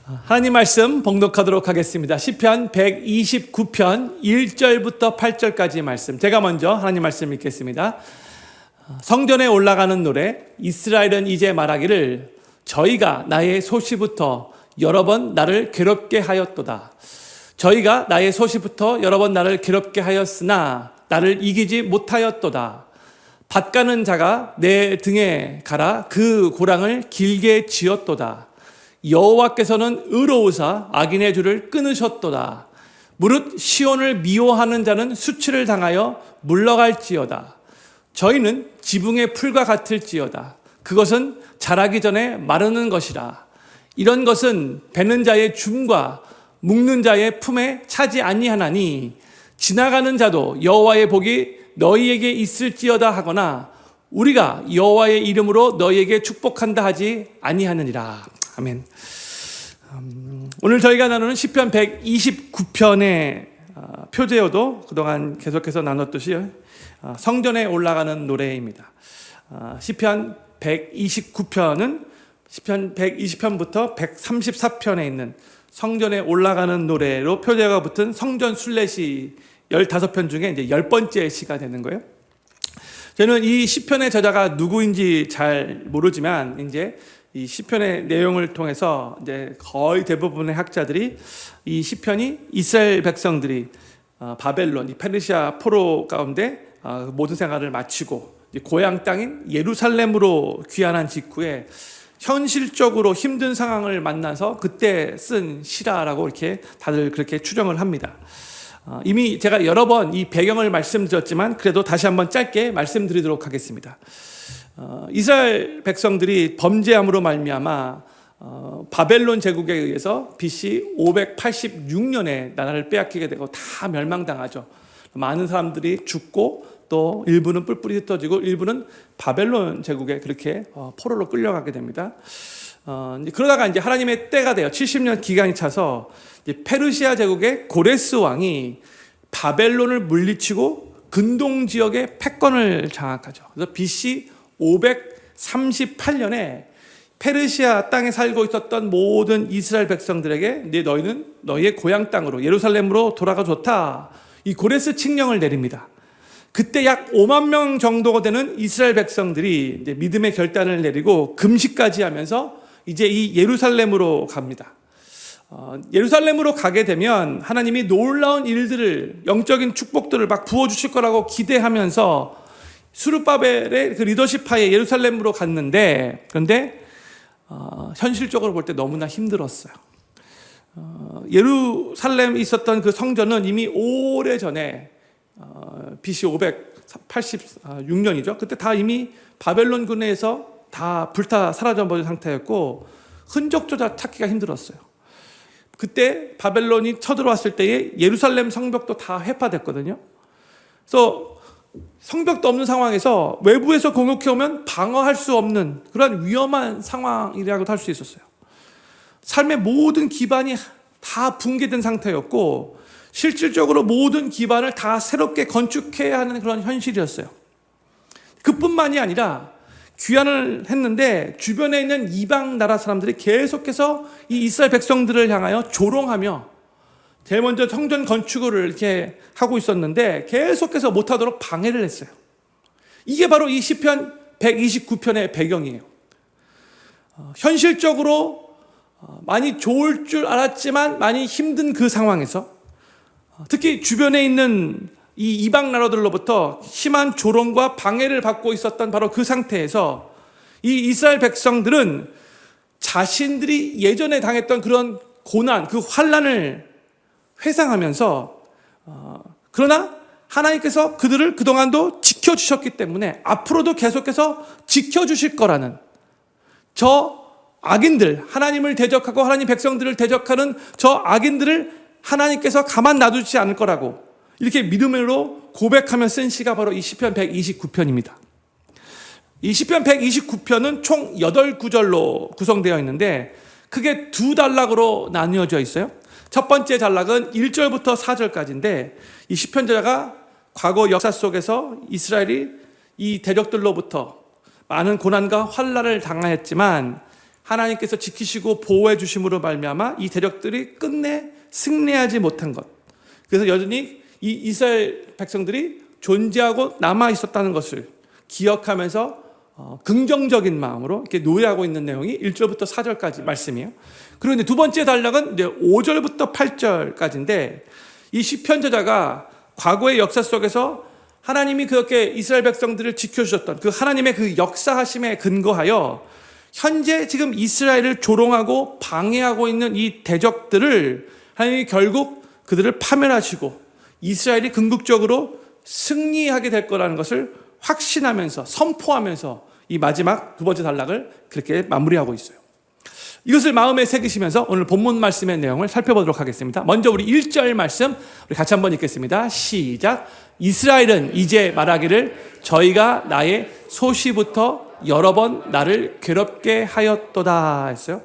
하나님 말씀 봉독하도록 하겠습니다. 시편 129편 1절부터 8절까지 말씀. 제가 먼저 하나님 말씀 읽겠습니다. 성전에 올라가는 노래. 이스라엘은 이제 말하기를 저희가 나의 소시부터 여러 번 나를 괴롭게 하였도다. 저희가 나의 소시부터 여러 번 나를 괴롭게 하였으나 나를 이기지 못하였도다. 밭가는 자가 내 등에 갈아 그 고랑을 길게 지었도다. 여호와께서는 의로우사 악인의 줄을 끊으셨도다. 무릇 시온을 미워하는 자는 수치를 당하여 물러갈지어다. 저희는 지붕의 풀과 같을지어다. 그것은 자라기 전에 마르는 것이라. 이런 것은 베는 자의 줌과 묶는 자의 품에 차지 아니하나니 지나가는 자도 여호와의 복이 너희에게 있을지어다 하거나 우리가 여호와의 이름으로 너희에게 축복한다 하지 아니하느니라. 아멘. 오늘 저희가 나누는 시편 129편의 표제어도 그동안 계속해서 나눴듯이 성전에 올라가는 노래입니다. 시편 129편은 시편 120편부터 134편에 있는 성전에 올라가는 노래로 표제어가 붙은 성전 순례시 15편 중에 이제 10번째 시가 되는 거예요. 저는 이 시편의 저자가 누구인지 잘 모르지만 이제 이 시편의 내용을 통해서 이제 거의 대부분의 학자들이 이 시편이 이스라엘 백성들이 바벨론, 이 페르시아 포로 가운데 모든 생활을 마치고 고향 땅인 예루살렘으로 귀환한 직후에 현실적으로 힘든 상황을 만나서 그때 쓴 시라라고 이렇게 다들 그렇게 추정을 합니다. 이미 제가 여러 번 이 배경을 말씀드렸지만 그래도 다시 한번 짧게 말씀드리도록 하겠습니다. 이스라엘 백성들이 범죄함으로 말미암아 바벨론 제국에 의해서 BC 586년에 나라를 빼앗기게 되고 다 멸망당하죠. 많은 사람들이 죽고 또 일부는 뿔뿔이 흩어지고 일부는 바벨론 제국에 그렇게 포로로 끌려가게 됩니다. 그러다가 이제 하나님의 때가 돼요. 70년 기간이 차서 페르시아 제국의 고레스 왕이 바벨론을 물리치고 근동 지역의 패권을 장악하죠. 그래서 BC 538년에 페르시아 땅에 살고 있었던 모든 이스라엘 백성들에게 너희는 너희의 고향 땅으로 예루살렘으로 돌아가 좋다. 이 고레스 칙령을 내립니다. 그때 약 5만 명 정도가 되는 이스라엘 백성들이 이제 믿음의 결단을 내리고 금식까지 하면서 이제 이 예루살렘으로 갑니다. 예루살렘으로 가게 되면 하나님이 놀라운 일들을, 영적인 축복들을 막 부어주실 거라고 기대하면서 스룹바벨의 그 리더십 하에 예루살렘으로 갔는데, 그런데 현실적으로 볼 때 너무나 힘들었어요. 예루살렘에 있었던 그 성전은 이미 오래전에 BC 586년이죠. 그때 다 이미 바벨론 군에서 다 불타 사라져버린 상태였고 흔적조차 찾기가 힘들었어요. 그때 바벨론이 쳐들어왔을 때에 예루살렘 성벽도 다 회파됐거든요. 그래서 성벽도 없는 상황에서 외부에서 공격해오면 방어할 수 없는 그런 위험한 상황이라고도 할 수 있었어요. 삶의 모든 기반이 다 붕괴된 상태였고 실질적으로 모든 기반을 다 새롭게 건축해야 하는 그런 현실이었어요. 그뿐만이 아니라 귀환을 했는데 주변에 있는 이방 나라 사람들이 계속해서 이 이스라엘 백성들을 향하여 조롱하며 제일 먼저 성전 건축을 이렇게 하고 있었는데 계속해서 못하도록 방해를 했어요. 이게 바로 이 시편 129편의 배경이에요. 현실적으로 많이 좋을 줄 알았지만 많이 힘든 그 상황에서 특히 주변에 있는 이 이방 나라들로부터 심한 조롱과 방해를 받고 있었던 바로 그 상태에서 이 이스라엘 백성들은 자신들이 예전에 당했던 그런 고난, 그 환난을 회상하면서 그러나 하나님께서 그들을 그동안도 지켜주셨기 때문에 앞으로도 계속해서 지켜주실 거라는 저 악인들, 하나님을 대적하고 하나님 백성들을 대적하는 저 악인들을 하나님께서 가만 놔두지 않을 거라고 이렇게 믿음으로 고백하며 쓴 시가 바로 이 시편 129편입니다. 이 시편 129편은 총 8구절로 구성되어 있는데 크게 두 단락으로 나뉘어져 있어요. 첫 번째 단락은 1절부터 4절까지인데 이 시편 저자가 과거 역사 속에서 이스라엘이 이 대적들로부터 많은 고난과 환난을 당하였지만 하나님께서 지키시고 보호해 주심으로 말미암아 이 대적들이 끝내 승리하지 못한 것. 그래서 여전히 이 이스라엘 백성들이 존재하고 남아 있었다는 것을 기억하면서 긍정적인 마음으로 이렇게 노래하고 있는 내용이 1절부터 4절까지 말씀이에요. 그리고 이제 두 번째 단락은 이제 5절부터 8절까지인데 이 시편 저자가 과거의 역사 속에서 하나님이 그렇게 이스라엘 백성들을 지켜주셨던 그 하나님의 그 역사하심에 근거하여 현재 지금 이스라엘을 조롱하고 방해하고 있는 이 대적들을 하나님이 결국 그들을 파멸하시고 이스라엘이 궁극적으로 승리하게 될 거라는 것을 확신하면서 선포하면서 이 마지막 두 번째 단락을 그렇게 마무리하고 있어요. 이것을 마음에 새기시면서 오늘 본문 말씀의 내용을 살펴보도록 하겠습니다. 먼저 우리 1절 말씀 우리 같이 한번 읽겠습니다. 시작. 이스라엘은 이제 말하기를 저희가 나의 소시부터 여러 번 나를 괴롭게 하였도다 했어요.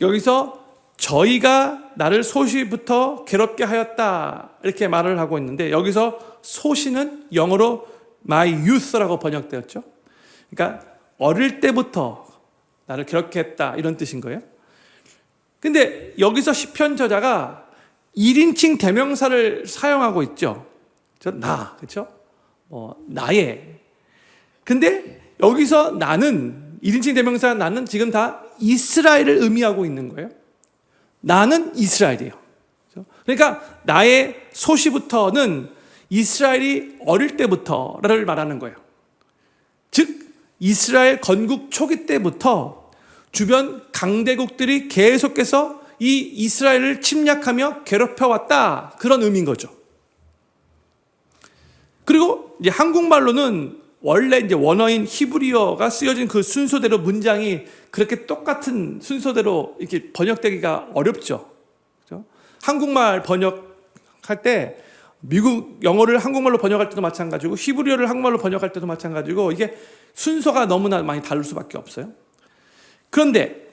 여기서 저희가 나를 소시부터 괴롭게 하였다 이렇게 말을 하고 있는데 여기서 소시는 영어로 my youth라고 번역되었죠. 그러니까 어릴 때부터 나를 괴롭게 했다 이런 뜻인 거예요. 근데 여기서 시편 저자가 1인칭 대명사를 사용하고 있죠. 나, 그렇죠? 나의. 근데 여기서 나는 1인칭 대명사 나는 지금 다 이스라엘을 의미하고 있는 거예요. 나는 이스라엘이에요. 그러니까 나의 소시부터는 이스라엘이 어릴 때부터를 말하는 거예요. 즉 이스라엘 건국 초기 때부터 주변 강대국들이 계속해서 이 이스라엘을 침략하며 괴롭혀왔다 그런 의미인 거죠. 그리고 이제 한국말로는 원래 이제 원어인 히브리어가 쓰여진 그 순서대로 문장이 그렇게 똑같은 순서대로 이렇게 번역되기가 어렵죠. 그렇죠? 한국말 번역할 때 미국 영어를 한국말로 번역할 때도 마찬가지고 히브리어를 한국말로 번역할 때도 마찬가지고 이게 순서가 너무나 많이 다를 수밖에 없어요. 그런데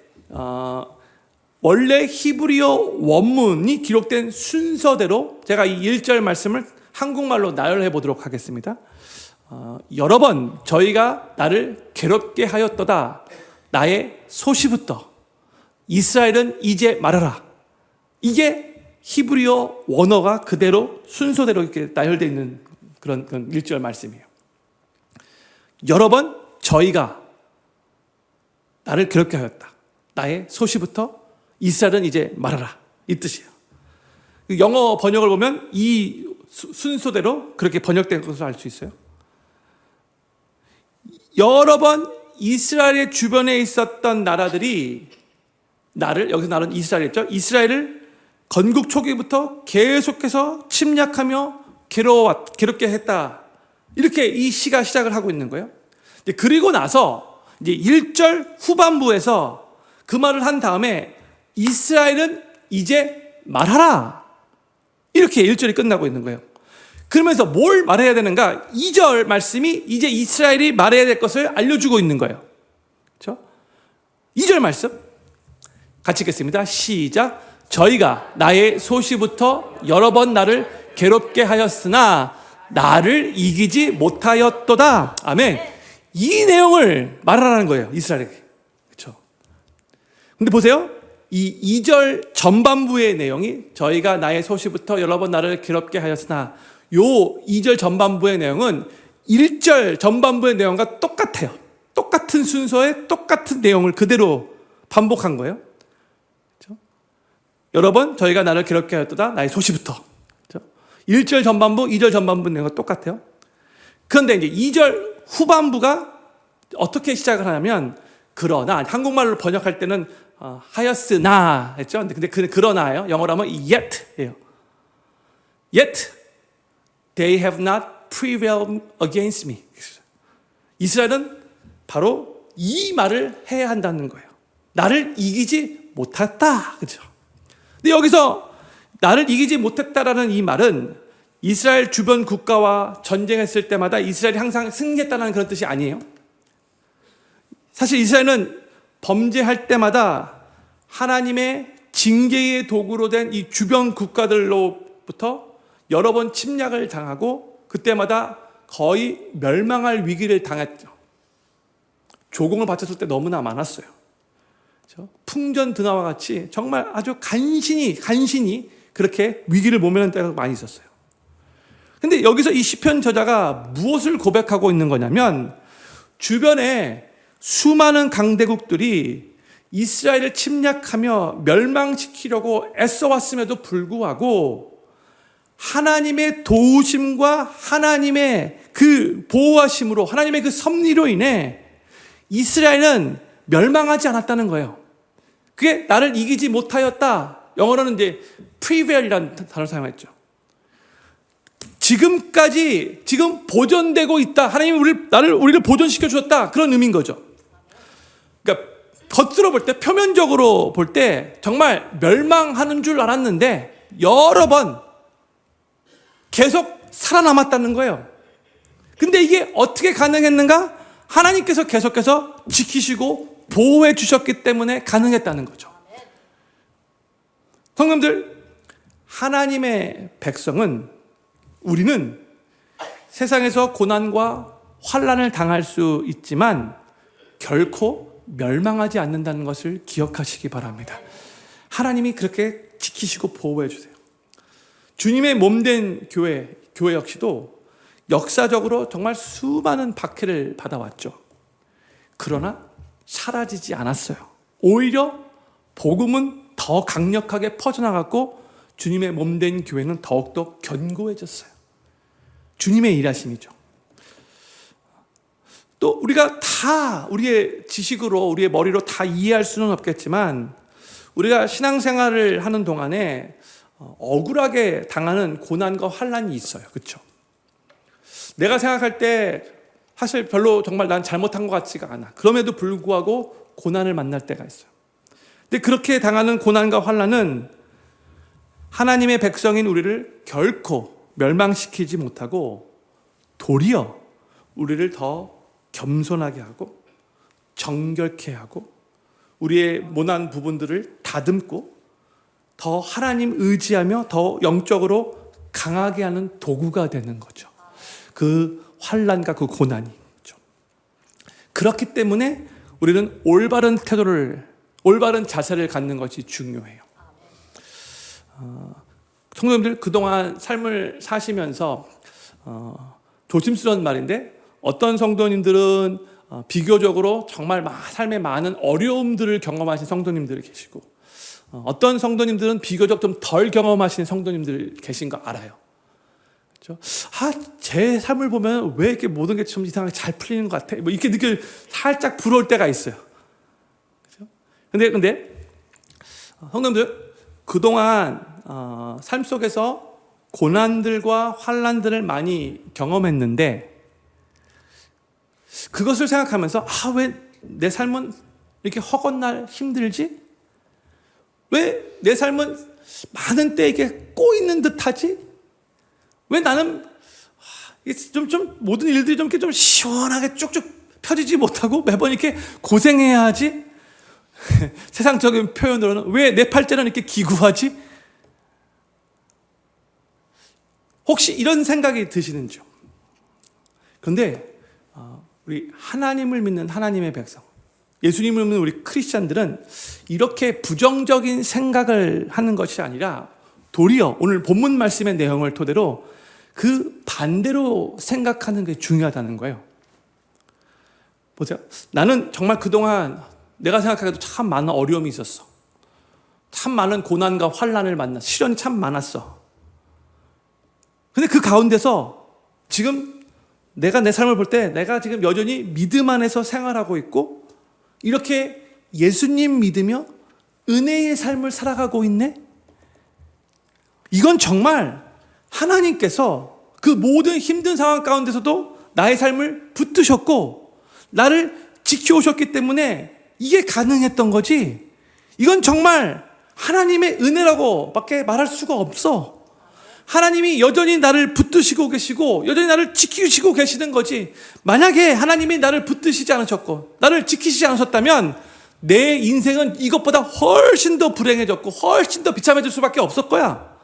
원래 히브리어 원문이 기록된 순서대로 제가 이 1절 말씀을 한국말로 나열해 보도록 하겠습니다. 여러 번 저희가 나를 괴롭게 하였도다. 나의 소시부터 이스라엘은 이제 말하라. 이게 히브리어 원어가 그대로 순서대로 이렇게 나열되어 있는 그런 1절 말씀이에요. 여러 번 저희가 나를 괴롭게 하였다. 나의 소시부터 이스라엘은 이제 말하라. 이 뜻이에요. 영어 번역을 보면 이 순서대로 그렇게 번역된 것을 알 수 있어요. 여러 번 이스라엘의 주변에 있었던 나라들이 여기서 나는 이스라엘이었죠. 이스라엘을 건국 초기부터 계속해서 침략하며 괴롭게 했다. 이렇게 이 시가 시작을 하고 있는 거예요. 그리고 나서 이제 1절 후반부에서 그 말을 한 다음에 이스라엘은 이제 말하라. 이렇게 1절이 끝나고 있는 거예요. 그러면서 뭘 말해야 되는가? 2절 말씀이 이제 이스라엘이 말해야 될 것을 알려주고 있는 거예요. 그렇죠? 2절 말씀 같이 읽겠습니다. 시작. 저희가 나의 소시부터 여러 번 나를 괴롭게 하였으나 나를 이기지 못하였도다. 아멘. 이 내용을 말하라는 거예요. 이스라엘에게. 그렇죠? 근데 보세요. 이 2절 전반부의 내용이 저희가 나의 소시부터 여러 번 나를 괴롭게 하였으나 요 2절 전반부의 내용은 1절 전반부의 내용과 똑같아요. 똑같은 순서의 똑같은 내용을 그대로 반복한 거예요. 그렇죠? 여러 번 저희가 나를 괴롭게 하였도다. 나의 소시부터. 그렇죠? 1절 전반부, 2절 전반부 내용과 똑같아요. 그런데 이제 2절 후반부가 어떻게 시작을 하냐면 그러나 한국말로 번역할 때는 하였으나 했죠. 근데 그러나예요. 영어로 하면 yet예요. Yet they have not prevailed against me. 이스라엘은 바로 이 말을 해야 한다는 거예요. 나를 이기지 못했다. 그렇죠? 근데 여기서 나를 이기지 못했다라는 이 말은 이스라엘 주변 국가와 전쟁했을 때마다 이스라엘이 항상 승리했다는 그런 뜻이 아니에요. 사실 이스라엘은 범죄할 때마다 하나님의 징계의 도구로 된 이 주변 국가들로부터 여러 번 침략을 당하고 그때마다 거의 멸망할 위기를 당했죠. 조공을 바쳤을 때 너무나 많았어요. 그렇죠? 풍전등화와 같이 정말 아주 간신히 그렇게 위기를 모면한 때가 많이 있었어요. 근데 여기서 이 시편 저자가 무엇을 고백하고 있는 거냐면, 주변에 수많은 강대국들이 이스라엘을 침략하며 멸망시키려고 애써왔음에도 불구하고 하나님의 도우심과 하나님의 그 보호하심으로, 하나님의 그 섭리로 인해 이스라엘은 멸망하지 않았다는 거예요. 그게 나를 이기지 못하였다. 영어로는 이제 prevail이라는 단어를 사용했죠. 지금 보존되고 있다. 하나님이 우리를 보존시켜 주었다. 그런 의미인 거죠. 그러니까 겉으로 볼 때, 표면적으로 볼 때 정말 멸망하는 줄 알았는데 여러 번 계속 살아남았다는 거예요. 근데 이게 어떻게 가능했는가? 하나님께서 계속해서 지키시고 보호해 주셨기 때문에 가능했다는 거죠. 성도님들, 하나님의 백성은, 우리는 세상에서 고난과 환난을 당할 수 있지만 결코 멸망하지 않는다는 것을 기억하시기 바랍니다. 하나님이 그렇게 지키시고 보호해 주세요. 주님의 몸된 교회 역시도 역사적으로 정말 수많은 박해를 받아왔죠. 그러나 사라지지 않았어요. 오히려 복음은 더 강력하게 퍼져나갔고 주님의 몸된 교회는 더욱더 견고해졌어요. 주님의 일하심이죠. 또 우리가 다 우리의 지식으로, 우리의 머리로 다 이해할 수는 없겠지만, 우리가 신앙생활을 하는 동안에 억울하게 당하는 고난과 환난이 있어요. 그렇죠? 내가 생각할 때 사실 별로 정말 난 잘못한 것 같지가 않아. 그럼에도 불구하고 고난을 만날 때가 있어요. 근데 그렇게 당하는 고난과 환난은 하나님의 백성인 우리를 결코 멸망시키지 못하고 도리어 우리를 더 겸손하게 하고 정결케 하고 우리의 모난 부분들을 다듬고 더 하나님 의지하며 더 영적으로 강하게 하는 도구가 되는 거죠. 그 환난과 그 고난이. 그렇기 때문에 우리는 올바른 자세를 갖는 것이 중요해요. 성도님들, 그동안 삶을 사시면서 조심스러운 말인데, 어떤 성도님들은 비교적으로 정말 삶에 많은 어려움들을 경험하신 성도님들이 계시고, 어떤 성도님들은 비교적 좀 덜 경험하신 성도님들 계신 거 알아요. 그렇죠? 제 삶을 보면 왜 이렇게 모든 게 좀 이상하게 잘 풀리는 것 같아? 뭐 이렇게 살짝 부러울 때가 있어요. 그렇죠? 근데 성도님들, 그동안 삶 속에서 고난들과 환난들을 많이 경험했는데, 그것을 생각하면서 왜 내 삶은 이렇게 허건날 힘들지? 왜 내 삶은 많은 때에 이렇게 꼬이는 듯하지? 왜 나는 좀 모든 일들이 좀 시원하게 쭉쭉 펴지지 못하고 매번 이렇게 고생해야 하지? 세상적인 표현으로는 왜 내 팔자는 이렇게 기구하지? 혹시 이런 생각이 드시는지요? 그런데 우리 하나님을 믿는 하나님의 백성, 예수님을 믿는 우리 크리스찬들은 이렇게 부정적인 생각을 하는 것이 아니라 도리어 오늘 본문 말씀의 내용을 토대로 그 반대로 생각하는 게 중요하다는 거예요. 보세요. 나는 정말 그동안 내가 생각하기에도 참 많은 어려움이 있었어. 참 많은 고난과 환난을 만나, 시련이 참 많았어. 근데 그 가운데서 지금 내가 내 삶을 볼 때 내가 지금 여전히 믿음 안에서 생활하고 있고 이렇게 예수님 믿으며 은혜의 삶을 살아가고 있네? 이건 정말 하나님께서 그 모든 힘든 상황 가운데서도 나의 삶을 붙드셨고 나를 지켜오셨기 때문에 이게 가능했던 거지. 이건 정말 하나님의 은혜라고 밖에 말할 수가 없어. 하나님이 여전히 나를 붙드시고 계시고 여전히 나를 지키시고 계시는 거지. 만약에 하나님이 나를 붙드시지 않으셨고 나를 지키시지 않으셨다면 내 인생은 이것보다 훨씬 더 불행해졌고 훨씬 더 비참해질 수밖에 없을 거야.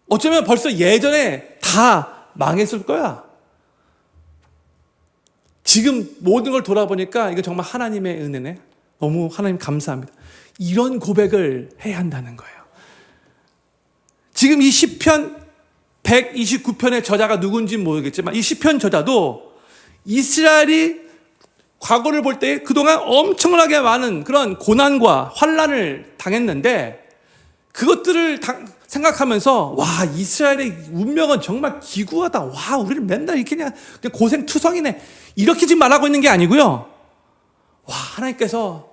어쩌면 벌써 예전에 다 망했을 거야. 지금 모든 걸 돌아보니까 이거 정말 하나님의 은혜네. 너무 하나님 감사합니다. 이런 고백을 해야 한다는 거예요. 지금 이 시편 129편의 저자가 누군지는 모르겠지만 이 시편 저자도 이스라엘이 과거를 볼 때 그동안 엄청나게 많은 그런 고난과 환난을 당했는데 그것들을 생각하면서 와, 이스라엘의 운명은 정말 기구하다. 와, 우리는 맨날 이렇게 그냥 고생투성이네. 이렇게 지금 말하고 있는 게 아니고요. 와, 하나님께서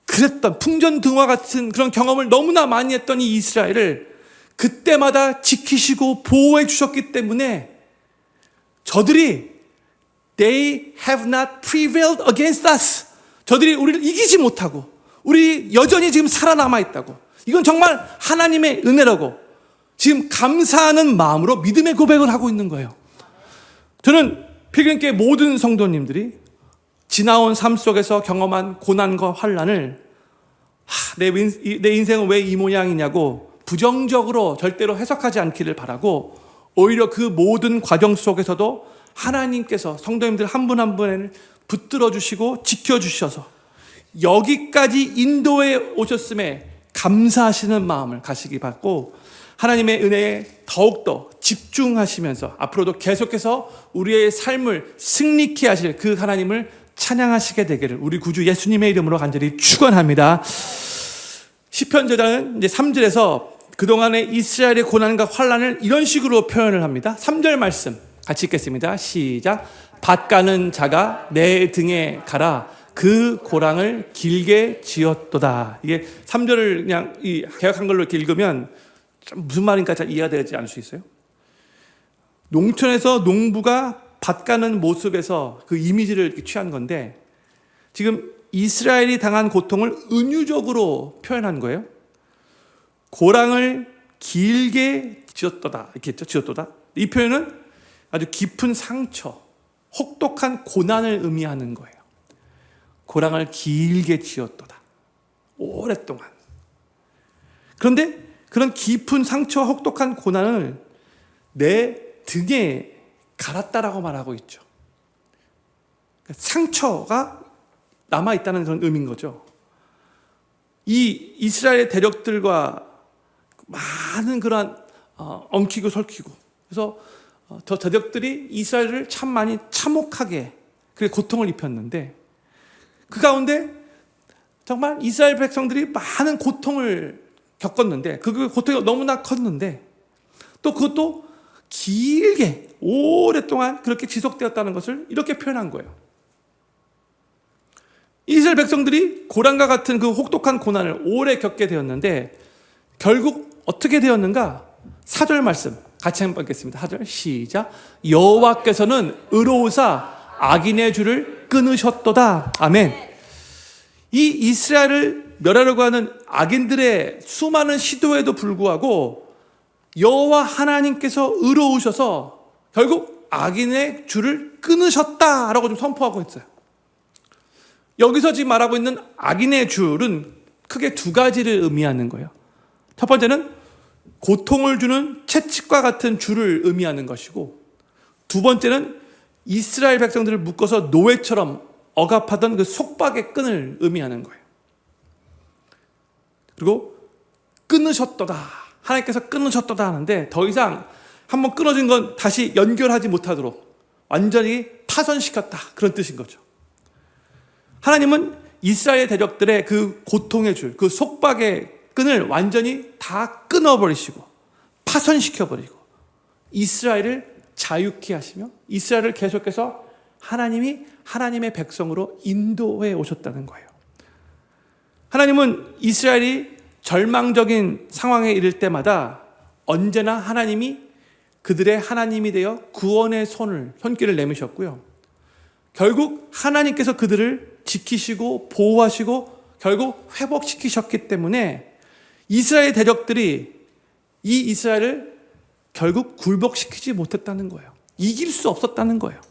그랬던 풍전등화 같은 그런 경험을 너무나 많이 했던 이 이스라엘을 그때마다 지키시고 보호해 주셨기 때문에 저들이 They have not prevailed against us. 저들이 우리를 이기지 못하고 우리 여전히 지금 살아남아 있다고. 이건 정말 하나님의 은혜라고 지금 감사하는 마음으로 믿음의 고백을 하고 있는 거예요. 저는 필경교회 모든 성도님들이 지나온 삶 속에서 경험한 고난과 환난을 내 인생은 왜 이 모양이냐고 부정적으로 절대로 해석하지 않기를 바라고 오히려 그 모든 과정 속에서도 하나님께서 성도님들 한 분 한 분을 붙들어 주시고 지켜 주셔서 여기까지 인도해 오셨음에 감사하시는 마음을 가시기 바라고 하나님의 은혜에 더욱더 집중하시면서 앞으로도 계속해서 우리의 삶을 승리케 하실 그 하나님을 찬양하시게 되기를 우리 구주 예수님의 이름으로 간절히 축원합니다. 시편 저자는 이제 3절에서 그동안의 이스라엘의 고난과 환난을 이런 식으로 표현을 합니다. 3절 말씀 같이 읽겠습니다. 시작. 밭가는 자가 내 등에 가라. 그 고랑을 길게 지었도다. 이게 3절을 그냥 이 개역한 걸로 이렇게 읽으면 무슨 말인가 잘 이해가 되지 않을 수 있어요. 농촌에서 농부가 밭가는 모습에서 그 이미지를 이렇게 취한 건데 지금 이스라엘이 당한 고통을 은유적으로 표현한 거예요. 고랑을 길게 지었도다. 이렇게 했죠. 지었도다. 이 표현은 아주 깊은 상처, 혹독한 고난을 의미하는 거예요. 고랑을 길게 지었도다. 오랫동안. 그런데 그런 깊은 상처와 혹독한 고난을 내 등에 갈았다라고 말하고 있죠. 상처가 남아있다는 그런 의미인 거죠. 이 이스라엘의 대적들과 많은 그런 엉키고 설키고 그래서 저 대적들이 이스라엘을 참 많이 참혹하게 그렇게 고통을 입혔는데 그 가운데 정말 이스라엘 백성들이 많은 고통을 겪었는데 그 고통이 너무나 컸는데 또 그것도 길게 오랫동안 그렇게 지속되었다는 것을 이렇게 표현한 거예요. 이스라엘 백성들이 고난과 같은 그 혹독한 고난을 오래 겪게 되었는데 결국 어떻게 되었는가? 4절 말씀 같이 한번 읽겠습니다. 4절 시작. 여호와께서는 의로우사 악인의 줄을 끊으셨도다. 아멘. 이 이스라엘을 멸하려고 하는 악인들의 수많은 시도에도 불구하고 여호와 하나님께서 의로우셔서 결국 악인의 줄을 끊으셨다라고 좀 선포하고 있어요. 여기서 지금 말하고 있는 악인의 줄은 크게 두 가지를 의미하는 거예요. 첫 번째는 고통을 주는 채찍과 같은 줄을 의미하는 것이고 두 번째는 이스라엘 백성들을 묶어서 노예처럼 억압하던 그 속박의 끈을 의미하는 거예요. 그리고 끊으셨도다. 하나님께서 끊으셨도다 하는데 더 이상 한번 끊어진 건 다시 연결하지 못하도록 완전히 파손시켰다. 그런 뜻인 거죠. 하나님은 이스라엘 대적들의 그 고통의 줄, 그 속박의 끈을 완전히 다 끊어버리시고 파손시켜버리고 이스라엘을 자유케 하시며 이스라엘을 계속해서 하나님이 하나님의 백성으로 인도해 오셨다는 거예요. 하나님은 이스라엘이 절망적인 상황에 이를 때마다 언제나 하나님이 그들의 하나님이 되어 구원의 손길을 내미셨고요. 결국 하나님께서 그들을 지키시고 보호하시고 결국 회복시키셨기 때문에 이스라엘 대적들이 이 이스라엘을 결국 굴복시키지 못했다는 거예요. 이길 수 없었다는 거예요.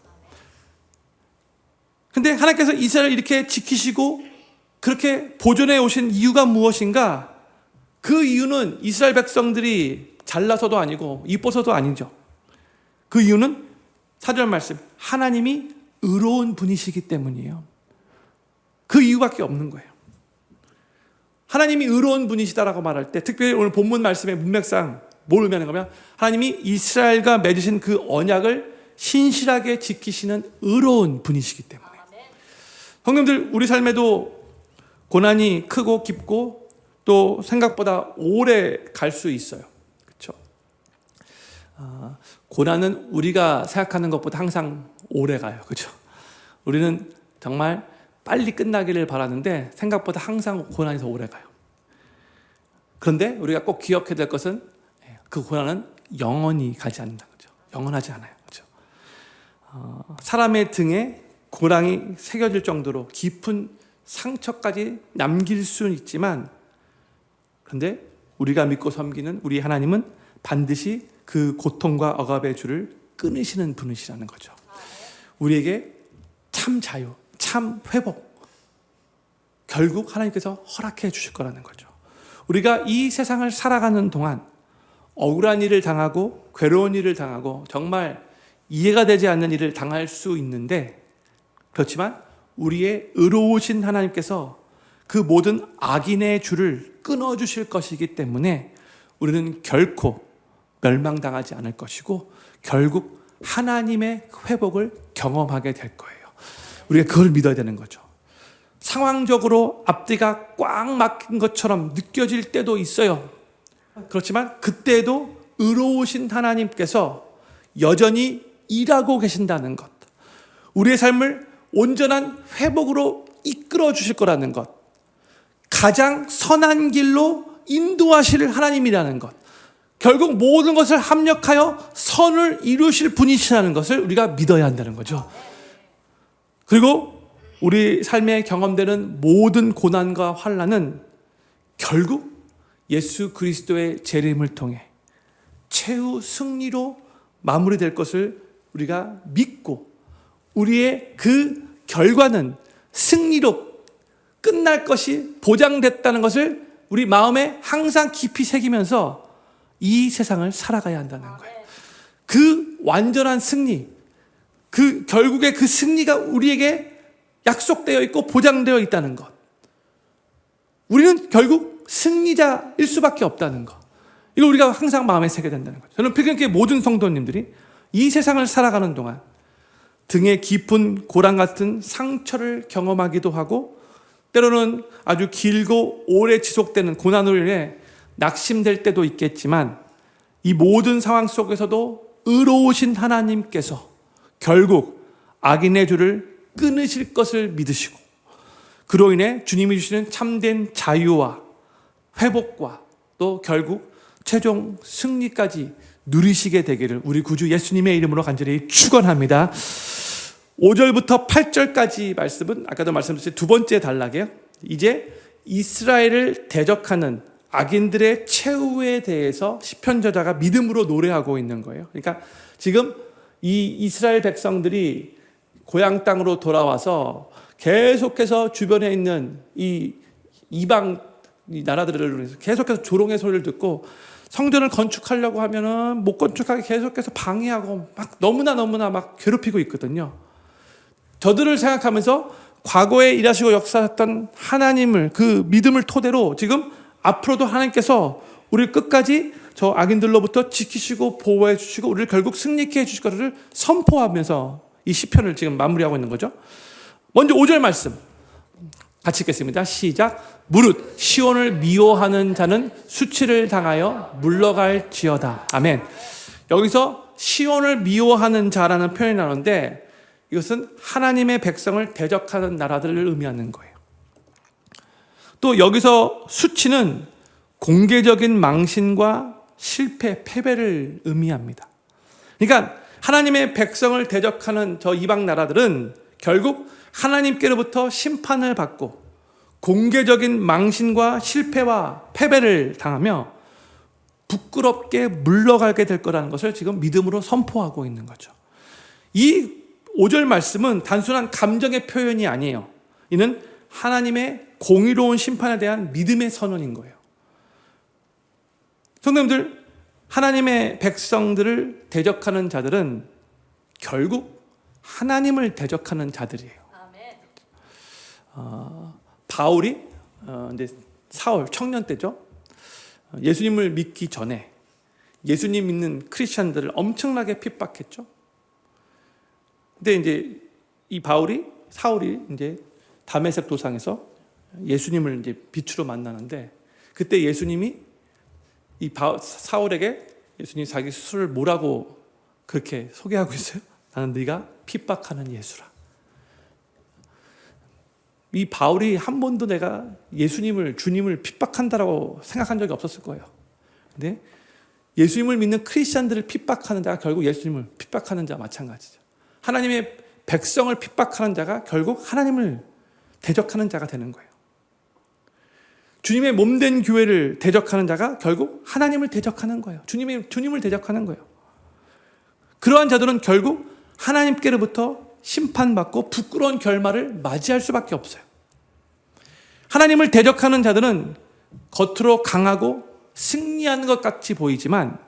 근데 하나님께서 이스라엘을 이렇게 지키시고 그렇게 보존해 오신 이유가 무엇인가? 그 이유는 이스라엘 백성들이 잘나서도 아니고 이뻐서도 아니죠. 그 이유는 4절 말씀 하나님이 의로운 분이시기 때문이에요. 그 이유밖에 없는 거예요. 하나님이 의로운 분이시다라고 말할 때, 특별히 오늘 본문 말씀의 문맥상 뭘 의미하는 거면, 하나님이 이스라엘과 맺으신 그 언약을 신실하게 지키시는 의로운 분이시기 때문에. 성도님들, 우리 삶에도 고난이 크고 깊고 또 생각보다 오래 갈 수 있어요. 그렇죠? 고난은 우리가 생각하는 것보다 항상 오래 가요. 그렇죠? 우리는 정말 빨리 끝나기를 바라는데 생각보다 항상 고난이 더 오래 가요. 그런데 우리가 꼭 기억해야 될 것은 그 고난은 영원히 가지 않는다는 거죠. 영원하지 않아요. 그렇죠? 사람의 등에 고랑이 새겨질 정도로 깊은 상처까지 남길 수는 있지만, 그런데 우리가 믿고 섬기는 우리 하나님은 반드시 그 고통과 억압의 줄을 끊으시는 분이시라는 거죠. 우리에게 참 자유, 참 회복, 결국 하나님께서 허락해 주실 거라는 거죠. 우리가 이 세상을 살아가는 동안 억울한 일을 당하고 괴로운 일을 당하고 정말 이해가 되지 않는 일을 당할 수 있는데, 그렇지만 우리의 의로우신 하나님께서 그 모든 악인의 줄을 끊어주실 것이기 때문에 우리는 결코 멸망당하지 않을 것이고 결국 하나님의 회복을 경험하게 될 거예요. 우리가 그걸 믿어야 되는 거죠. 상황적으로 앞뒤가 꽉 막힌 것처럼 느껴질 때도 있어요. 그렇지만 그때도 의로우신 하나님께서 여전히 일하고 계신다는 것, 우리의 삶을 온전한 회복으로 이끌어 주실 거라는 것, 가장 선한 길로 인도하실 하나님이라는 것, 결국 모든 것을 합력하여 선을 이루실 분이시라는 것을 우리가 믿어야 한다는 거죠. 그리고 우리 삶에 경험되는 모든 고난과 환난은 결국 예수 그리스도의 재림을 통해 최후 승리로 마무리될 것을 우리가 믿고, 우리의 그 결과는 승리로 끝날 것이 보장됐다는 것을 우리 마음에 항상 깊이 새기면서 이 세상을 살아가야 한다는 거예요. 그 완전한 승리, 그 결국에 그 승리가 우리에게 약속되어 있고 보장되어 있다는 것, 우리는 결국 승리자일 수밖에 없다는 것, 이걸 우리가 항상 마음에 새겨야 된다는 거죠. 저는 필경교회 모든 성도님들이 이 세상을 살아가는 동안 등에 깊은 고랑 같은 상처를 경험하기도 하고, 때로는 아주 길고 오래 지속되는 고난으로 인해 낙심될 때도 있겠지만, 이 모든 상황 속에서도 의로우신 하나님께서 결국 악인의 줄을 끊으실 것을 믿으시고, 그로 인해 주님이 주시는 참된 자유와 회복과 또 결국 최종 승리까지 누리시게 되기를 우리 구주 예수님의 이름으로 간절히 축원합니다. 5절부터 8절까지 말씀은 아까도 말씀드렸듯이 두 번째 단락이에요. 이제 이스라엘을 대적하는 악인들의 최후에 대해서 시편 저자가 믿음으로 노래하고 있는 거예요. 그러니까 지금 이 이스라엘 백성들이 고향 땅으로 돌아와서 계속해서 주변에 있는 이 이방 나라들을 계속해서 조롱의 소리를 듣고, 성전을 건축하려고 하면은 못 건축하게 계속해서 방해하고 막 너무나 막 괴롭히고 있거든요. 저들을 생각하면서 과거에 일하시고 역사했던 하나님을, 그 믿음을 토대로 지금 앞으로도 하나님께서 우리를 끝까지 저 악인들로부터 지키시고 보호해 주시고 우리를 결국 승리케 해 주실 것을 선포하면서 이 시편을 지금 마무리하고 있는 거죠. 먼저 5절 말씀 같이 읽겠습니다. 시작. 무릇 시온을 미워하는 자는 수치를 당하여 물러갈지어다. 아멘. 여기서 시온을 미워하는 자라는 표현이 나오는데, 이것은 하나님의 백성을 대적하는 나라들을 의미하는 거예요. 또 여기서 수치는 공개적인 망신과 실패, 패배를 의미합니다. 그러니까 하나님의 백성을 대적하는 저 이방 나라들은 결국 하나님께로부터 심판을 받고 공개적인 망신과 실패와 패배를 당하며 부끄럽게 물러가게 될 거라는 것을 지금 믿음으로 선포하고 있는 거죠. 이 5절 말씀은 단순한 감정의 표현이 아니에요. 이는 하나님의 공의로운 심판에 대한 믿음의 선언인 거예요. 성도님들, 하나님의 백성들을 대적하는 자들은 결국 하나님을 대적하는 자들이에요. 바울이 이제 사울 청년 때죠. 예수님을 믿기 전에 예수님 믿는 크리스천들을 엄청나게 핍박했죠. 근데 이제 이 사울이 이제 다메섹 도상에서 예수님을 이제 빛으로 만나는데, 그때 예수님이 이 사울에게 예수님 자기 스스로를 뭐라고 그렇게 소개하고 있어요? 나는 네가 핍박하는 예수라. 이 바울이 한 번도 내가 주님을 핍박한다라고 생각한 적이 없었을 거예요. 근데 예수님을 믿는 크리스천들을 핍박하는 자가 결국 예수님을 핍박하는 자와 마찬가지죠. 하나님의 백성을 핍박하는 자가 결국 하나님을 대적하는 자가 되는 거예요. 주님의 몸된 교회를 대적하는 자가 결국 하나님을 대적하는 거예요. 주님을 대적하는 거예요. 그러한 자들은 결국 하나님께로부터 심판받고 부끄러운 결말을 맞이할 수밖에 없어요. 하나님을 대적하는 자들은 겉으로 강하고 승리하는 것 같이 보이지만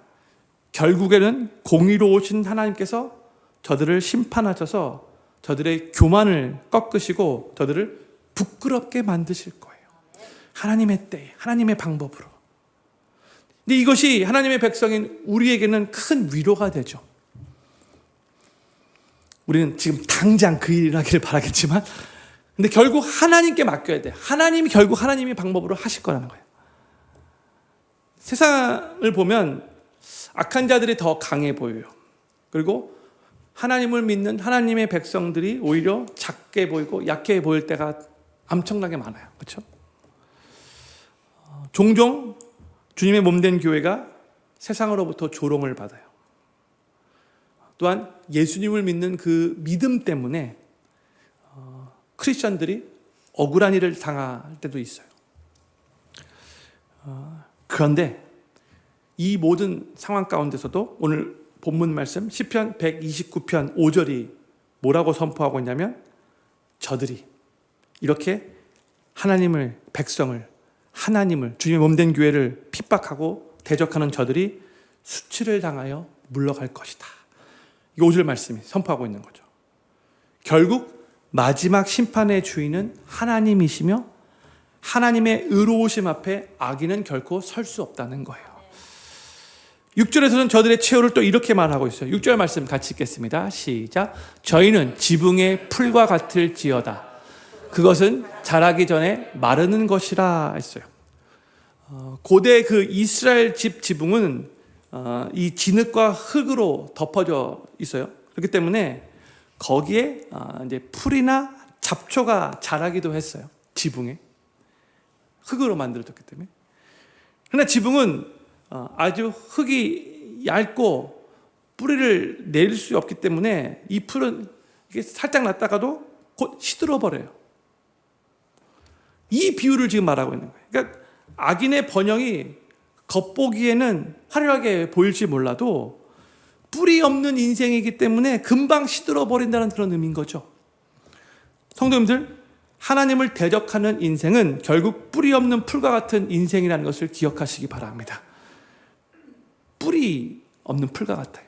결국에는 공의로우신 하나님께서 저들을 심판하셔서 저들의 교만을 꺾으시고 저들을 부끄럽게 만드실 거예요. 하나님의 때에, 하나님의 방법으로. 근데 이것이 하나님의 백성인 우리에게는 큰 위로가 되죠. 우리는 지금 당장 그 일이 일어나기를 바라겠지만, 근데 결국 하나님께 맡겨야 돼. 하나님이 결국 하나님의 방법으로 하실 거라는 거예요. 세상을 보면 악한 자들이 더 강해 보여요. 그리고 하나님을 믿는 하나님의 백성들이 오히려 작게 보이고 약해 보일 때가 엄청나게 많아요. 그렇죠? 종종 주님의 몸된 교회가 세상으로부터 조롱을 받아요. 또한 예수님을 믿는 그 믿음 때문에 크리스천들이 억울한 일을 당할 때도 있어요. 그런데 이 모든 상황 가운데서도 오늘 본문 말씀 시편 129편 5절이 뭐라고 선포하고 있냐면, 저들이 이렇게 하나님을 주님의 몸된 교회를 핍박하고 대적하는 저들이 수치를 당하여 물러갈 것이다. 이 5절 말씀이 선포하고 있는 거죠. 결국 마지막 심판의 주인은 하나님이시며 하나님의 의로우심 앞에 악인은 결코 설 수 없다는 거예요. 6절에서는 저들의 최후를 또 이렇게 말하고 있어요. 6절 말씀 같이 읽겠습니다. 시작. 저희는 지붕의 풀과 같을지어다. 그것은 자라기 전에 마르는 것이라 했어요. 고대 그 이스라엘 집 지붕은 이 진흙과 흙으로 덮어져 있어요. 그렇기 때문에 거기에 이제 풀이나 잡초가 자라기도 했어요. 지붕에 흙으로 만들어졌기 때문에. 그러나 지붕은 아주 흙이 얇고 뿌리를 내릴 수 없기 때문에 이 풀은 이게 살짝 났다가도 곧 시들어 버려요. 이 비유를 지금 말하고 있는 거예요. 그러니까 악인의 번영이 겉보기에는 화려하게 보일지 몰라도 뿌리 없는 인생이기 때문에 금방 시들어 버린다는 그런 의미인 거죠. 성도님들, 하나님을 대적하는 인생은 결국 뿌리 없는 풀과 같은 인생이라는 것을 기억하시기 바랍니다. 뿌리 없는 풀과 같아요.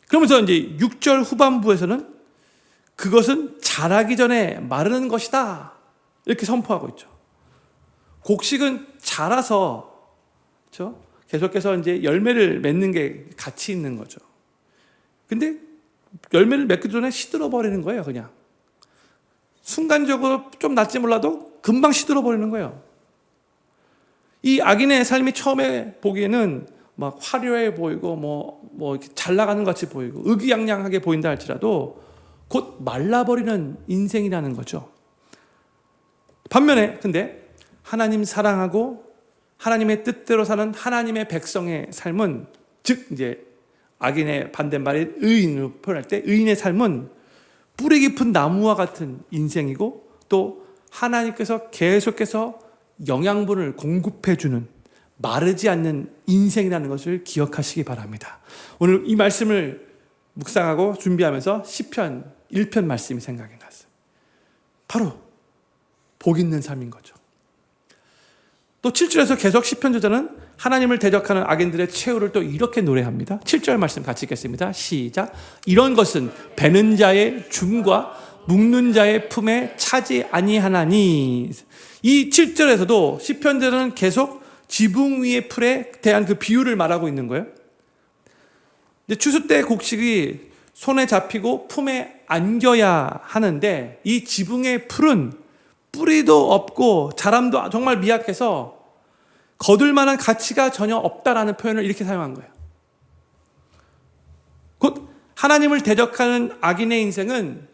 그러면서 이제 6절 후반부에서는 그것은 자라기 전에 마르는 것이다, 이렇게 선포하고 있죠. 곡식은 자라서, 그렇죠? 계속해서 이제 열매를 맺는 게 가치 있는 거죠. 근데 열매를 맺기 전에 시들어 버리는 거예요, 그냥. 순간적으로 좀 낫지 몰라도 금방 시들어 버리는 거예요. 이 악인의 삶이 처음에 보기에는 막 화려해 보이고 뭐 이렇게 잘 나가는 것 같이 보이고 의기양양하게 보인다 할지라도 곧 말라버리는 인생이라는 거죠. 반면에 근데 하나님 사랑하고 하나님의 뜻대로 사는 하나님의 백성의 삶은, 즉 이제 악인의 반대말인 의인으로 표현할 때 의인의 삶은 뿌리 깊은 나무와 같은 인생이고, 또 하나님께서 계속해서 영양분을 공급해주는 마르지 않는 인생이라는 것을 기억하시기 바랍니다. 오늘 이 말씀을 묵상하고 준비하면서 시편 1편 말씀이 생각이 났어요. 바로 복 있는 삶인 거죠. 또 7절에서 계속 시편 저자는 하나님을 대적하는 악인들의 최후를 또 이렇게 노래합니다. 7절 말씀 같이 읽겠습니다. 시작. 이런 것은 베는 자의 줌과 묶는 자의 품에 차지 아니하나니. 이 7절에서도 시편들은 계속 지붕 위의 풀에 대한 그 비유를 말하고 있는 거예요. 이제 추수 때 곡식이 손에 잡히고 품에 안겨야 하는데, 이 지붕의 풀은 뿌리도 없고 자람도 정말 미약해서 거둘 만한 가치가 전혀 없다라는 표현을 이렇게 사용한 거예요. 곧 하나님을 대적하는 악인의 인생은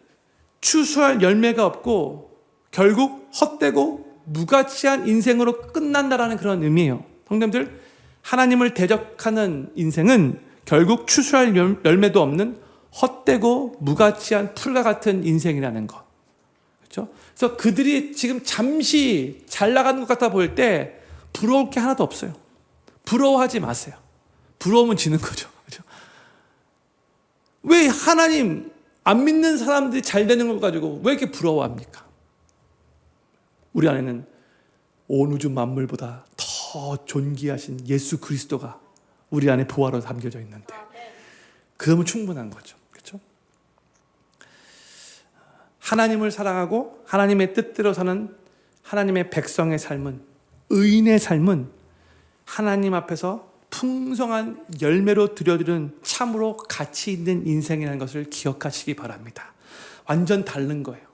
추수할 열매가 없고 결국 헛되고 무가치한 인생으로 끝난다라는 그런 의미예요. 성도님들, 하나님을 대적하는 인생은 결국 추수할 열매도 없는 헛되고 무가치한 풀과 같은 인생이라는 것. 그렇죠? 그래서 그들이 지금 잠시 잘 나가는 것 같아 보일 때 부러울 게 하나도 없어요. 부러워하지 마세요. 부러우면 지는 거죠. 그렇죠? 왜 하나님 안 믿는 사람들이 잘 되는 걸 가지고 왜 이렇게 부러워합니까? 우리 안에는 온 우주 만물보다 더 존귀하신 예수 그리스도가 우리 안에 보화로 담겨져 있는데, 그러면 충분한 거죠. 그렇죠? 하나님을 사랑하고 하나님의 뜻대로 사는 하나님의 백성의 삶은, 의인의 삶은 하나님 앞에서 풍성한 열매로 드려드리는 참으로 가치 있는 인생이라는 것을 기억하시기 바랍니다. 완전 다른 거예요.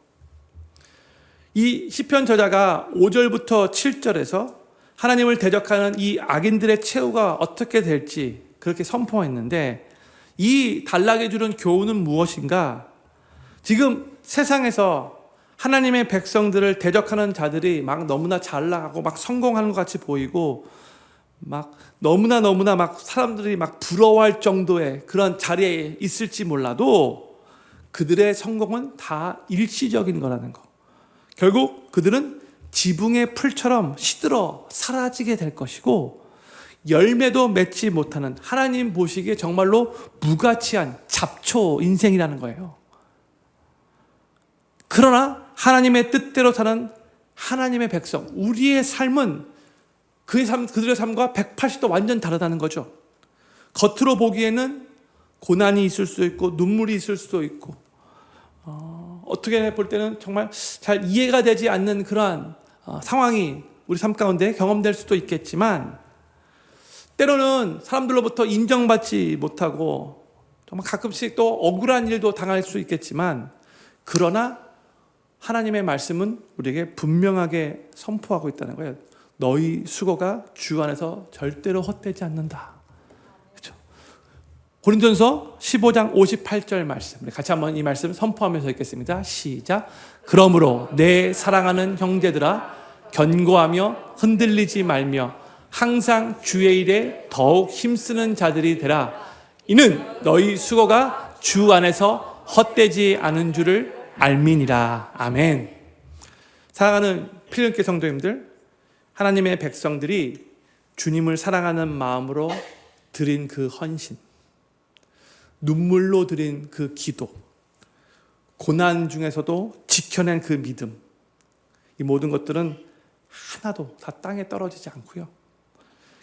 이 시편 저자가 5절부터 7절에서 하나님을 대적하는 이 악인들의 최후가 어떻게 될지 그렇게 선포했는데, 이 단락에 주는 교훈은 무엇인가? 지금 세상에서 하나님의 백성들을 대적하는 자들이 막 너무나 잘 나가고 막 성공하는 것 같이 보이고 막 너무나 막 사람들이 막 부러워할 정도의 그런 자리에 있을지 몰라도 그들의 성공은 다 일시적인 거라는 거. 결국 그들은 지붕의 풀처럼 시들어 사라지게 될 것이고, 열매도 맺지 못하는, 하나님 보시기에 정말로 무가치한 잡초 인생이라는 거예요. 그러나 하나님의 뜻대로 사는 하나님의 백성, 우리의 삶은 그들의 삶과 180도 완전 다르다는 거죠. 겉으로 보기에는 고난이 있을 수도 있고 눈물이 있을 수도 있고 어떻게 볼 때는 정말 잘 이해가 되지 않는 그러한 상황이 우리 삶 가운데 경험될 수도 있겠지만, 때로는 사람들로부터 인정받지 못하고 정말 가끔씩 또 억울한 일도 당할 수 있겠지만, 그러나 하나님의 말씀은 우리에게 분명하게 선포하고 있다는 거예요. 너희 수고가 주 안에서 절대로 헛되지 않는다. 그렇죠? 고린도전서 15장 58절 말씀, 우리 같이 한번 이 말씀 선포하면서 읽겠습니다. 시작. 그러므로 내 사랑하는 형제들아, 견고하며 흔들리지 말며 항상 주의 일에 더욱 힘쓰는 자들이 되라. 이는 너희 수고가 주 안에서 헛되지 않은 줄을 알미니라. 아멘. 사랑하는 필름교 성도님들, 하나님의 백성들이 주님을 사랑하는 마음으로 드린 그 헌신, 눈물로 드린 그 기도, 고난 중에서도 지켜낸 그 믿음, 이 모든 것들은 하나도 다 땅에 떨어지지 않고요,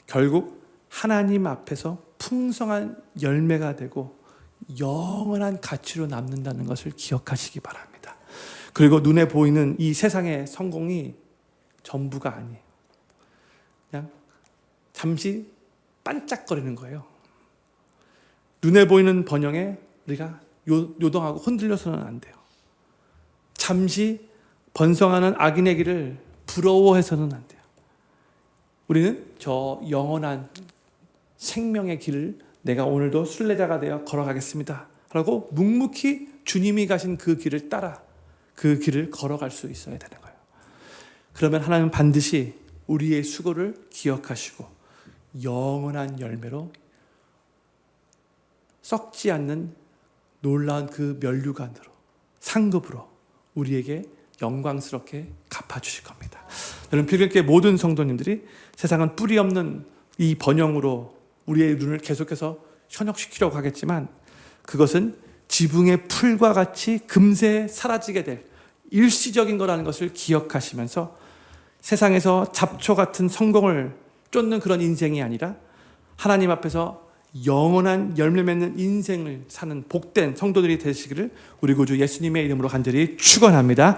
결국 하나님 앞에서 풍성한 열매가 되고 영원한 가치로 남는다는 것을 기억하시기 바랍니다. 그리고 눈에 보이는 이 세상의 성공이 전부가 아니에요. 그냥 잠시 반짝거리는 거예요. 눈에 보이는 번영에 우리가 요동하고 흔들려서는 안 돼요. 잠시 번성하는 악인의 길을 부러워해서는 안 돼요. 우리는 저 영원한 생명의 길을 내가 오늘도 순례자가 되어 걸어가겠습니다 라고 묵묵히 주님이 가신 그 길을 따라 그 길을 걸어갈 수 있어야 되는 거예요. 그러면 하나님은 반드시 우리의 수고를 기억하시고 영원한 열매로 썩지 않는 놀라운 그 면류관으로, 상급으로 우리에게 영광스럽게 갚아주실 겁니다. 여러분, 필경교회 모든 성도님들이 세상은 뿌리 없는 이 번영으로 우리의 눈을 계속해서 현혹시키려고 하겠지만, 그것은 지붕의 풀과 같이 금세 사라지게 될 일시적인 거라는 것을 기억하시면서 세상에서 잡초 같은 성공을 쫓는 그런 인생이 아니라 하나님 앞에서 영원한 열매 맺는 인생을 사는 복된 성도들이 되시기를 우리 구주 예수님의 이름으로 간절히 축원합니다.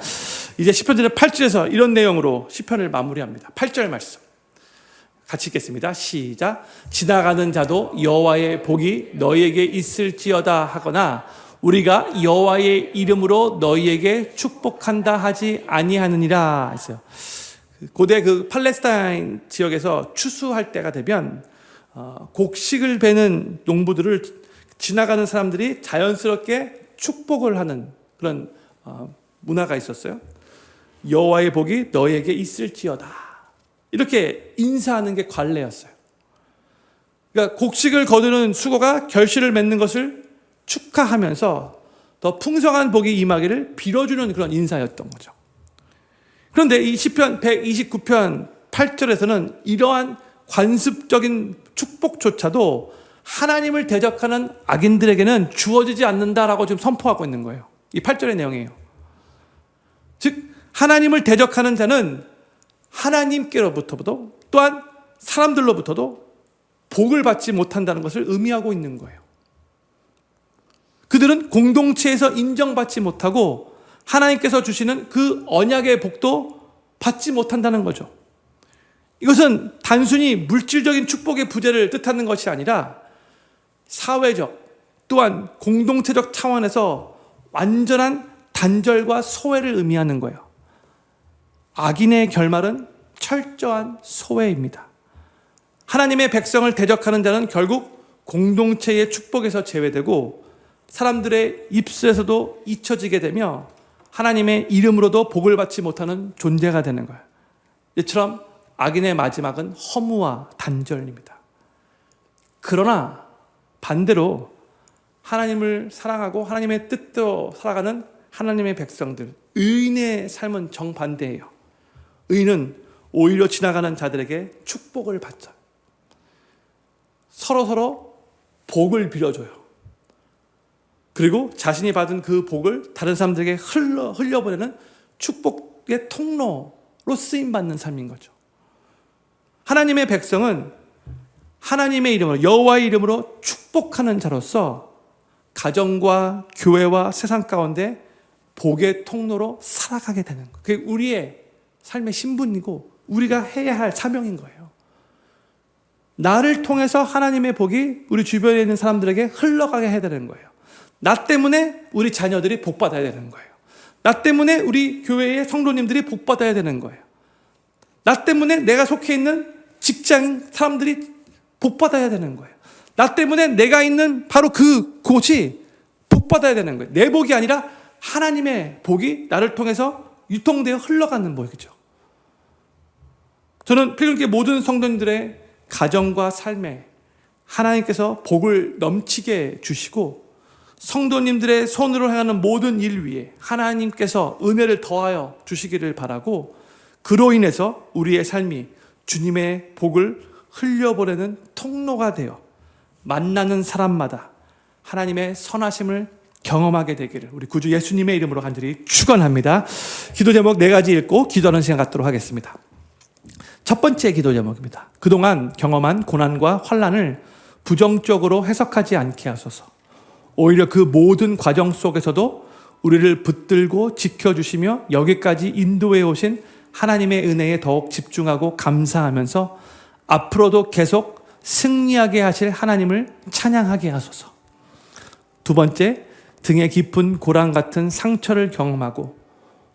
이제 시편의 8절에서 이런 내용으로 시편을 마무리합니다. 8절 말씀 같이 읽겠습니다. 시작. 지나가는 자도 여호와의 복이 너희에게 있을지어다 하거나 우리가 여호와의 이름으로 너희에게 축복한다 하지 아니하느니라 했어요. 고대 그 팔레스타인 지역에서 추수할 때가 되면 곡식을 베는 농부들을 지나가는 사람들이 자연스럽게 축복을 하는 그런 문화가 있었어요. 여호와의 복이 너희에게 있을지어다. 이렇게 인사하는 게 관례였어요. 그러니까 곡식을 거두는 수고가 결실을 맺는 것을 축하하면서 더 풍성한 복이 임하기를 빌어주는 그런 인사였던 거죠. 그런데 이 시편 129편 8절에서는 이러한 관습적인 축복조차도 하나님을 대적하는 악인들에게는 주어지지 않는다라고 지금 선포하고 있는 거예요. 이 8절의 내용이에요. 즉 하나님을 대적하는 자는 하나님께로부터도 또한 사람들로부터도 복을 받지 못한다는 것을 의미하고 있는 거예요. 그들은 공동체에서 인정받지 못하고 하나님께서 주시는 그 언약의 복도 받지 못한다는 거죠. 이것은 단순히 물질적인 축복의 부재를 뜻하는 것이 아니라 사회적 또한 공동체적 차원에서 완전한 단절과 소외를 의미하는 거예요. 악인의 결말은 철저한 소외입니다. 하나님의 백성을 대적하는 자는 결국 공동체의 축복에서 제외되고 사람들의 입술에서도 잊혀지게 되며 하나님의 이름으로도 복을 받지 못하는 존재가 되는 거예요. 이처럼 악인의 마지막은 허무와 단절입니다. 그러나 반대로 하나님을 사랑하고 하나님의 뜻대로 살아가는 하나님의 백성들, 의인의 삶은 정반대예요. 의인은 오히려 지나가는 자들에게 축복을 받죠. 서로 복을 빌어줘요. 그리고 자신이 받은 그 복을 다른 사람들에게 흘려보내는 축복의 통로로 쓰임받는 삶인 거죠. 하나님의 백성은 하나님의 이름으로 여호와의 이름으로 축복하는 자로서 가정과 교회와 세상 가운데 복의 통로로 살아가게 되는 거예요. 그게 우리의 삶의 신분이고 우리가 해야 할 사명인 거예요. 나를 통해서 하나님의 복이 우리 주변에 있는 사람들에게 흘러가게 해야 되는 거예요. 나 때문에 우리 자녀들이 복받아야 되는 거예요. 나 때문에 우리 교회의 성도님들이 복받아야 되는 거예요. 나 때문에 내가 속해 있는 직장 사람들이 복받아야 되는 거예요. 나 때문에 내가 있는 바로 그 곳이 복받아야 되는 거예요. 내 복이 아니라 하나님의 복이 나를 통해서 유통되어 흘러가는 복이죠. 저는 필요하게 모든 성도님들의 가정과 삶에 하나님께서 복을 넘치게 주시고 성도님들의 손으로 행하는 모든 일 위에 하나님께서 은혜를 더하여 주시기를 바라고 그로 인해서 우리의 삶이 주님의 복을 흘려보내는 통로가 되어 만나는 사람마다 하나님의 선하심을 경험하게 되기를 우리 구주 예수님의 이름으로 간절히 축원합니다. 기도 제목 4가지 읽고 기도하는 시간 갖도록 하겠습니다. 첫 번째 기도 제목입니다. 그동안 경험한 고난과 환난을 부정적으로 해석하지 않게 하소서. 오히려 그 모든 과정 속에서도 우리를 붙들고 지켜주시며 여기까지 인도해 오신 하나님의 은혜에 더욱 집중하고 감사하면서 앞으로도 계속 승리하게 하실 하나님을 찬양하게 하소서. 두 번째, 등에 깊은 고랑 같은 상처를 경험하고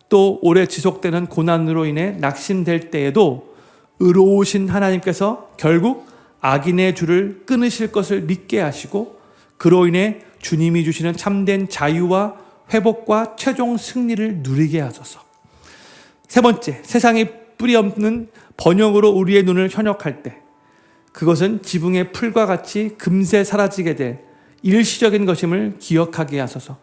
또 오래 지속되는 고난으로 인해 낙심될 때에도 의로우신 하나님께서 결국 악인의 줄을 끊으실 것을 믿게 하시고 그로 인해 주님이 주시는 참된 자유와 회복과 최종 승리를 누리게 하소서. 세 번째, 세상이 뿌리 없는 번영으로 우리의 눈을 현혹할 때 그것은 지붕의 풀과 같이 금세 사라지게 될 일시적인 것임을 기억하게 하소서.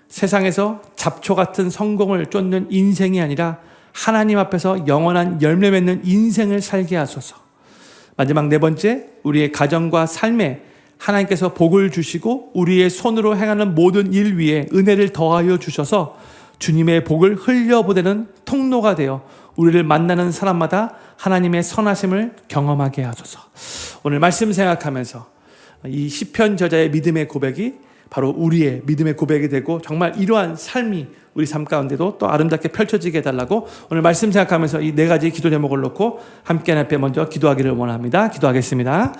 세상에서 잡초 같은 성공을 쫓는 인생이 아니라 하나님 앞에서 영원한 열매 맺는 인생을 살게 하소서. 마지막 네 번째, 우리의 가정과 삶에 하나님께서 복을 주시고 우리의 손으로 행하는 모든 일 위에 은혜를 더하여 주셔서 주님의 복을 흘려보내는 통로가 되어 우리를 만나는 사람마다 하나님의 선하심을 경험하게 하소서. 오늘 말씀 생각하면서 이 시편 저자의 믿음의 고백이 바로 우리의 믿음의 고백이 되고 정말 이러한 삶이 우리 삶 가운데도 또 아름답게 펼쳐지게 해달라고 오늘 말씀 생각하면서 이 네 가지 기도 제목을 놓고 함께 하나님 앞에 먼저 기도하기를 원합니다. 기도하겠습니다.